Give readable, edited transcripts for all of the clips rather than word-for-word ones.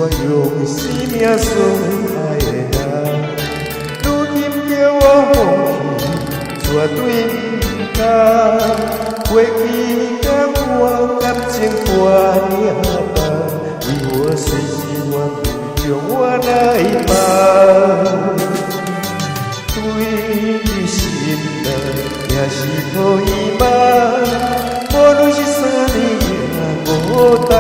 我用生命所爱的人，如今叫我放弃，绝对不敢。过去甲我感情断了，为我随时愿将我来放。对你心内也是抱遗忘，无论是啥年也无重。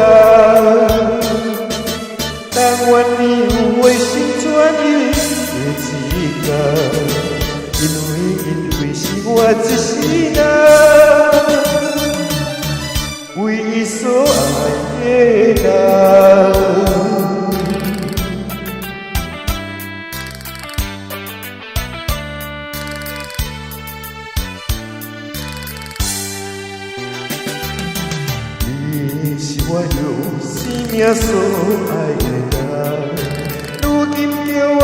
但愿你有回心转意的一天，因为是我一世人，为伊所爱的人。你是我用生命所爱的人，如今叫我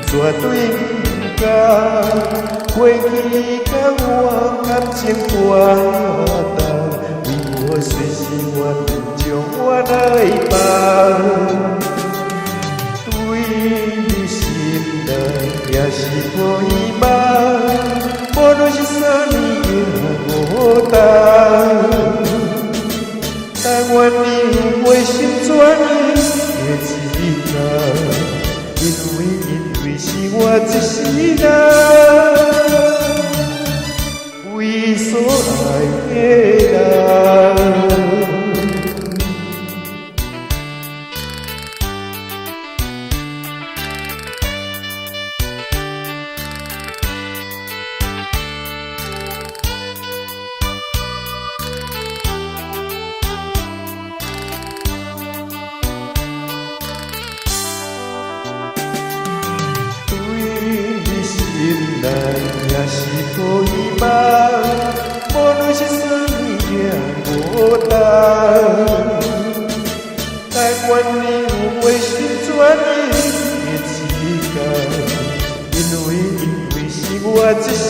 放弃，绝对不敢。过去甲我感情断了，为我随时愿将我来放。对你心内也是抱遗忘，无论是啥年也无重。但愿你回心转意的一天，因为是我一世人，为伊所爱的人。心内也是抱遗忘，无论是啥物也无重。但愿你有回心转意的一天，因为是我一世